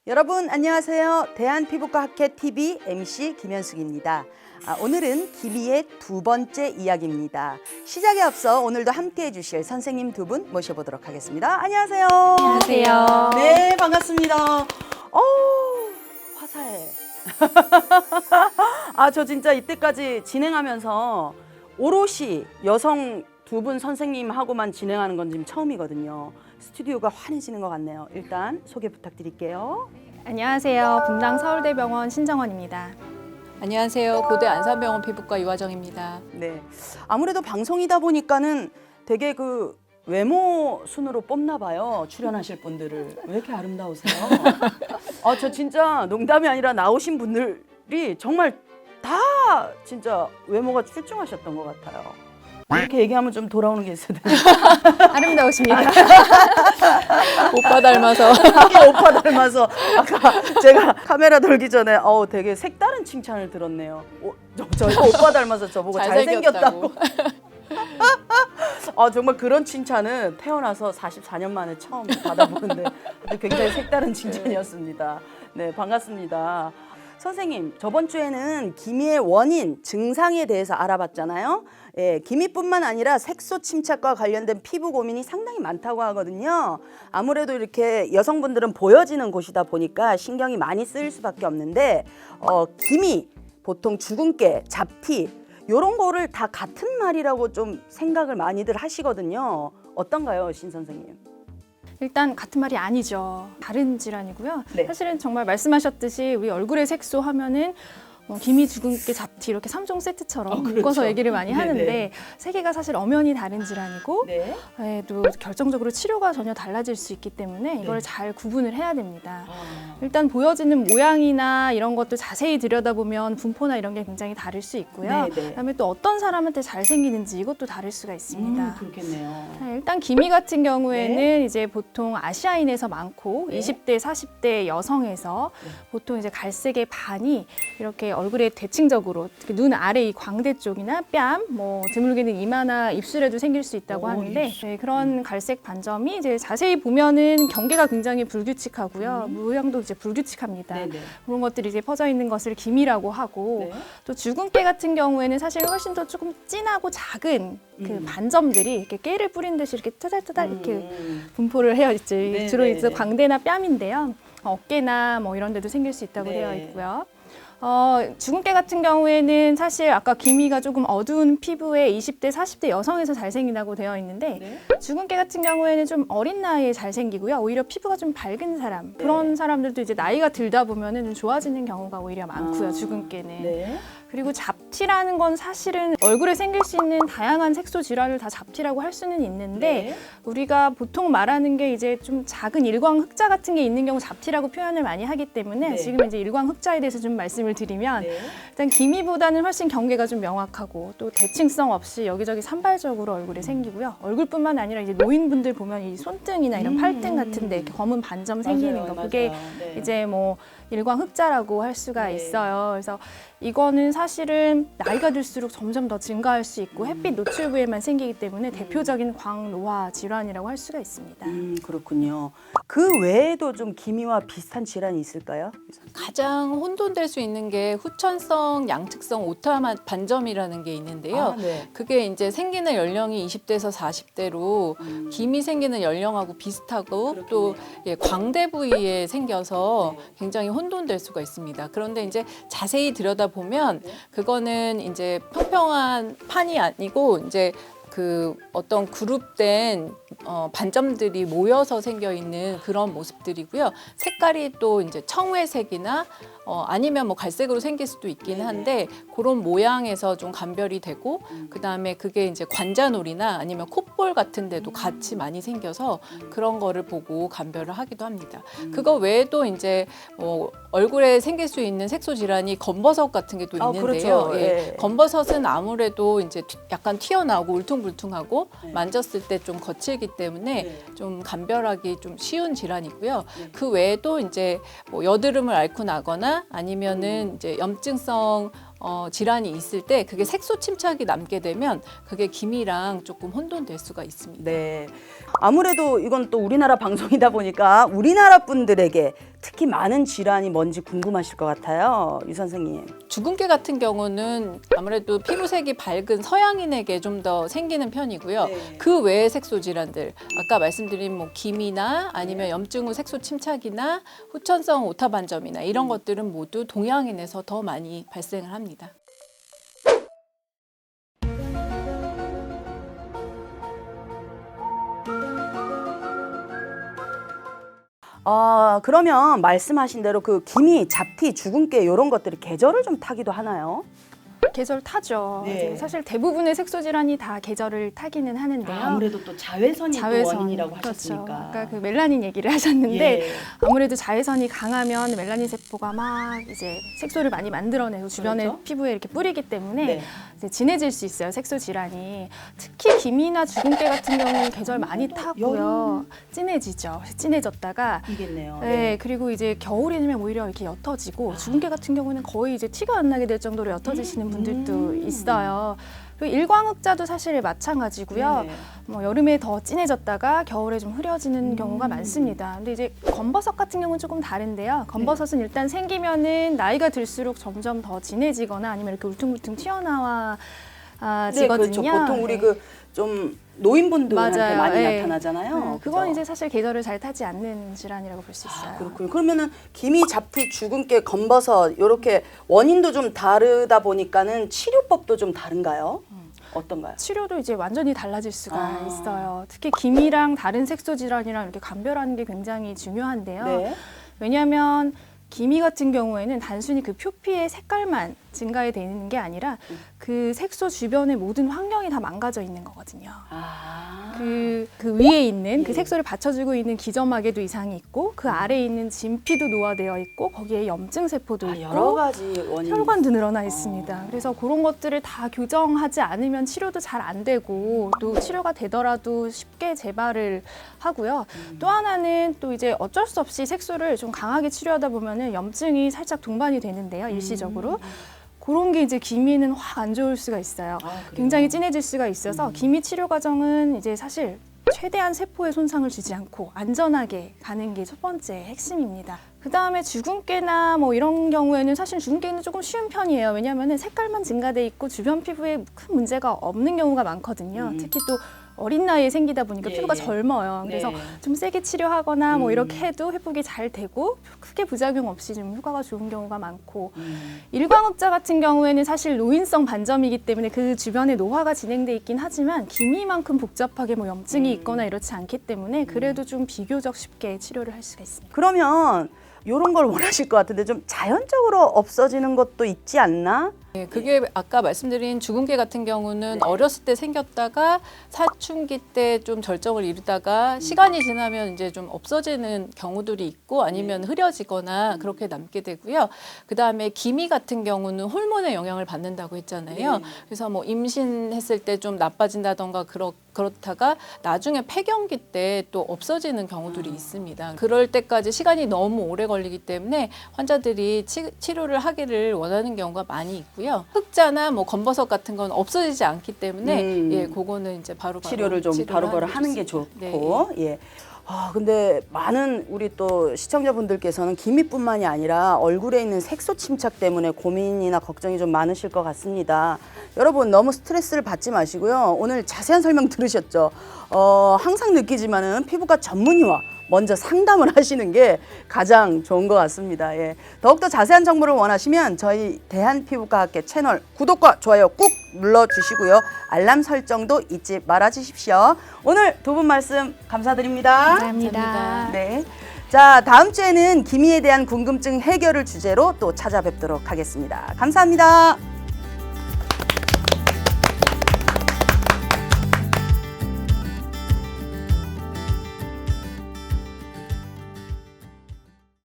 여러분 안녕하세요. 대한피부과학회 TV MC 김현숙입니다. 오늘은 기미의 두 번째 이야기입니다. 시작에 앞서 오늘도 함께해 주실 선생님 두 분 모셔보도록 하겠습니다. 안녕하세요. 안녕하세요. 네, 반갑습니다. 화사해. 저 진짜 이때까지 진행하면서 오롯이 여성 두 분 선생님하고만 진행하는 건 지금 처음이거든요. 스튜디오가 환해지는 것 같네요. 일단 소개 부탁드릴게요. 안녕하세요. 분당 서울대병원 신정원입니다. 안녕하세요. 고대 안산병원 피부과 이화정입니다. 네, 아무래도 방송이다 보니까는 되게 그 외모 순으로 뽑나 봐요. 출연하실 분들을. 왜 이렇게 아름다우세요? 저 진짜 농담이 아니라 나오신 분들이 정말 다 진짜 외모가 출중하셨던 것 같아요. 이렇게 얘기하면 좀 돌아오는 게 있어야 되는데. 아름다우십니다. 오빠 닮아서. 오빠 닮아서 아까 제가 카메라 돌기 전에 되게 색다른 칭찬을 들었네요. 저희 오빠 닮아서 저보고 잘생겼다고. 정말 그런 칭찬은 태어나서 44년 만에 처음 받아보는데 굉장히 색다른 칭찬이었습니다. 네, 반갑습니다. 선생님, 저번 주에는 기미의 원인, 증상에 대해서 알아봤잖아요. 예, 기미뿐만 아니라 색소 침착과 관련된 피부 고민이 상당히 많다고 하거든요. 아무래도 이렇게 여성분들은 보여지는 곳이다 보니까 신경이 많이 쓰일 수밖에 없는데 기미, 보통 주근깨, 잡티 이런 거를 다 같은 말이라고 좀 생각을 많이들 하시거든요. 어떤가요, 신 선생님? 일단 같은 말이 아니죠. 다른 질환이고요. 네. 사실은 정말 말씀하셨듯이 우리 얼굴의 색소 하면은 기미, 주근깨, 잡티 이렇게 3종 세트처럼 그렇죠. 묶어서 얘기를 많이 네네. 하는데 세 개가 사실 엄연히 다른 질환이고 네. 또 결정적으로 치료가 전혀 달라질 수 있기 때문에 이걸 잘 구분을 해야 됩니다. 일단 보여지는 모양이나 이런 것도 자세히 들여다보면 분포나 이런 게 굉장히 다를 수 있고요. 네네. 그다음에 또 어떤 사람한테 잘 생기는지 이것도 다를 수가 있습니다. 그렇겠네요. 일단 기미 같은 경우에는 이제 보통 아시아인에서 많고 네. 20대, 40대 여성에서 네. 보통 이제 갈색의 반이 이렇게 얼굴에 대칭적으로 특히 눈 아래 이 광대 쪽이나 뺨, 드물게는 이마나 입술에도 생길 수 있다고 하는데 네, 그런 갈색 반점이 이제 자세히 보면은 경계가 굉장히 불규칙하고요. 모양도 이제 불규칙합니다. 네네. 그런 것들이 이제 퍼져 있는 것을 기미라고 하고 네. 또 주근깨 같은 경우에는 사실 훨씬 더 조금 진하고 작은 그 반점들이 이렇게 깨를 뿌린 듯이 이렇게 뜨달뜨달 이렇게 분포를 해요. 이제 네, 주로 네, 이제 네. 광대나 뺨인데요. 어깨나 이런 데도 생길 수 있다고 네. 되어 있고요. 주근깨 같은 경우에는 사실 아까 기미가 조금 어두운 피부에 20대, 40대 여성에서 잘 생긴다고 되어 있는데 네. 주근깨 같은 경우에는 좀 어린 나이에 잘 생기고요. 오히려 피부가 좀 밝은 사람 그런 사람들도 이제 나이가 들다 보면은 좀 좋아지는 경우가 오히려 많고요. 주근깨는. 네. 그리고 잡티라는 건 사실은 얼굴에 생길 수 있는 다양한 색소 질환을 다 잡티라고 할 수는 있는데 네. 우리가 보통 말하는 게 이제 좀 작은 일광 흑자 같은 게 있는 경우 잡티라고 표현을 많이 하기 때문에 네. 지금 이제 일광 흑자에 대해서 좀 말씀을 드리면 네. 일단 기미보다는 훨씬 경계가 좀 명확하고 또 대칭성 없이 여기저기 산발적으로 얼굴에 생기고요. 얼굴뿐만 아니라 이제 노인분들 보면 이 손등이나 이런 팔등 같은데 이렇게 검은 반점 생기는 맞아요, 거 그게 맞아요. 네. 이제 일광 흑자라고 할 수가 네. 있어요. 그래서 이거는 사실은 나이가 들수록 점점 더 증가할 수 있고 햇빛 노출 부에만 생기기 때문에 대표적인 광노화 질환이라고 할 수가 있습니다. 그렇군요. 그 외에도 좀 기미와 비슷한 질환이 있을까요? 가장 혼돈될 수 있는 게 후천성 양측성 오타 반점이라는 게 있는데요. 네. 그게 이제 생기는 연령이 20대에서 40대로 기미 생기는 연령하고 비슷하고 또 광대 부위에 생겨서 굉장히 혼돈될 수가 있습니다. 그런데 이제 자세히 들여다보면 그거는 이제 평평한 판이 아니고 이제 그 어떤 그룹된 반점들이 모여서 생겨 있는 그런 모습들이고요. 색깔이 또 이제 청회색이나 아니면 갈색으로 생길 수도 있긴 한데 그런 모양에서 좀 감별이 되고 그다음에 그게 이제 관자놀이나 아니면 콧볼 같은 데도 같이 많이 생겨서 그런 거를 보고 감별을 하기도 합니다. 그거 외에도 이제 얼굴에 생길 수 있는 색소 질환이 검버섯 같은 게 또 있는데요. 그렇죠. 예. 검버섯은 아무래도 이제 약간 튀어나오고 울퉁불퉁하고 만졌을 때 좀 거칠기 때문에 좀 감별하기 좀 쉬운 질환이고요. 그 외에도 이제 여드름을 앓고 나거나 아니면은 이제 염증성 질환이 있을 때 그게 색소 침착이 남게 되면 그게 기미랑 조금 혼돈될 수가 있습니다. 네. 아무래도 이건 또 우리나라 방송이다 보니까 우리나라 분들에게 특히 많은 질환이 뭔지 궁금하실 것 같아요, 유 선생님. 주근깨 같은 경우는 아무래도 피부색이 밝은 서양인에게 좀 더 생기는 편이고요. 네. 그 외의 색소 질환들, 아까 말씀드린 뭐 기미나 아니면 염증 후 색소 침착이나 후천성 오타 반점이나 이런 것들은 모두 동양인에서 더 많이 발생을 합니다. 그러면 말씀하신 대로 그 기미, 잡티, 주근깨 이런 것들이 계절을 좀 타기도 하나요? 계절 타죠. 네. 이제 사실 대부분의 색소 질환이 다 계절을 타기는 하는데요. 또 자외선이 그렇죠. 아까 그 멜라닌 얘기를 하셨는데 예. 아무래도 자외선이 강하면 멜라닌 세포가 막 이제 색소를 많이 만들어내고 주변에 그렇죠. 피부에 이렇게 뿌리기 때문에 네. 이제 진해질 수 있어요. 색소 질환이. 특히 기미나 주근깨 같은 경우는 계절 많이 타고요. 진해지죠. 진해졌다가 이겠네요. 네, 그리고 이제 겨울이 되면 오히려 이렇게 옅어지고 주근깨 같은 경우는 거의 이제 티가 안 나게 될 정도로 옅어지시는 분들도 있어요. 그리고 일광흑자도 사실 마찬가지고요. 네네. 뭐 여름에 더 진해졌다가 겨울에 좀 흐려지는 경우가 많습니다. 근데 이제 검버섯 같은 경우는 조금 다른데요. 검버섯은 일단 생기면은 나이가 들수록 점점 더 진해지거나 아니면 이렇게 울퉁불퉁 튀어나와 지거든요. 그렇죠. 보통 우리 네. 그 좀 노인분들한테 맞아요. 많이 네. 나타나잖아요. 그건 그죠? 이제 사실 계절을 잘 타지 않는 질환이라고 볼 수 있어요. 그렇군요. 그러면은 기미, 잡티, 주근깨, 검버섯 이렇게 원인도 좀 다르다 보니까는 치료법도 좀 다른가요? 어떤가요? 치료도 이제 완전히 달라질 수가 아. 있어요. 특히 기미랑 다른 색소 질환이랑 이렇게 감별하는 게 굉장히 중요한데요. 네. 왜냐하면 기미 같은 경우에는 단순히 그 표피의 색깔만 증가해 되는 게 아니라 그 색소 주변의 모든 환경이 다 망가져 있는 거거든요. 그 위에 있는 그 예. 색소를 받쳐주고 있는 기점막에도 이상이 있고 그 아래에 있는 진피도 노화되어 있고 거기에 염증 세포도 있고 여러 가지 원인이 혈관도 늘어나 있습니다. 그래서 그런 것들을 다 교정하지 않으면 치료도 잘 안 되고 또 치료가 되더라도 쉽게 재발을 하고요. 또 하나는 또 이제 어쩔 수 없이 색소를 좀 강하게 치료하다 보면은 염증이 살짝 동반이 되는데요, 일시적으로. 그런 게 이제 기미는 확 안 좋을 수가 있어요. 굉장히 진해질 수가 있어서 기미 치료 과정은 이제 사실 최대한 세포에 손상을 주지 않고 안전하게 가는 게 첫 번째 핵심입니다. 그 다음에 주근깨나 뭐 이런 경우에는 사실 주근깨는 조금 쉬운 편이에요. 왜냐하면 색깔만 증가돼 있고 주변 피부에 큰 문제가 없는 경우가 많거든요. 특히 또 어린 나이에 생기다 보니까 예, 피부가 예. 젊어요. 그래서 네. 좀 세게 치료하거나 뭐 이렇게 해도 회복이 잘 되고 크게 부작용 없이 좀 효과가 좋은 경우가 많고 일광흑자 같은 경우에는 사실 노인성 반점이기 때문에 그 주변에 노화가 진행돼 있긴 하지만 기미만큼 복잡하게 뭐 염증이 있거나 이렇지 않기 때문에 그래도 좀 비교적 쉽게 치료를 할 수가 있습니다. 그러면 이런 걸 원하실 것 같은데 좀 자연적으로 없어지는 것도 있지 않나? 네, 그게 아까 말씀드린 주근깨 같은 경우는 어렸을 때 생겼다가 사춘기 때 좀 절정을 이루다가 시간이 지나면 이제 좀 없어지는 경우들이 있고 아니면 흐려지거나 그렇게 남게 되고요. 그다음에 기미 같은 경우는 호르몬의 영향을 받는다고 했잖아요. 그래서 뭐 임신했을 때 좀 나빠진다던가 그렇다가 나중에 폐경기 때 또 없어지는 경우들이 있습니다. 그럴 때까지 시간이 너무 오래 걸리기 때문에 환자들이 치료를 하기를 원하는 경우가 많이 있고요. 흑자나 뭐 검버섯 같은 건 없어지지 않기 때문에 예, 그거는 이제 바로 치료를 좀 바로바로 하는 게 좋고. 예. 근데 많은 우리 또 시청자분들께서는 기미뿐만이 아니라 얼굴에 있는 색소 침착 때문에 고민이나 걱정이 좀 많으실 것 같습니다. 여러분 너무 스트레스를 받지 마시고요. 오늘 자세한 설명 들으셨죠? 항상 느끼지만은 피부과 전문의와 먼저 상담을 하시는 게 가장 좋은 것 같습니다. 예. 더욱더 자세한 정보를 원하시면 저희 대한피부과학회 채널 구독과 좋아요 꾹 눌러주시고요. 알람 설정도 잊지 말아주십시오. 오늘 두 분 말씀 감사드립니다. 감사합니다. 네. 자, 다음 주에는 기미에 대한 궁금증 해결을 주제로 또 찾아뵙도록 하겠습니다. 감사합니다.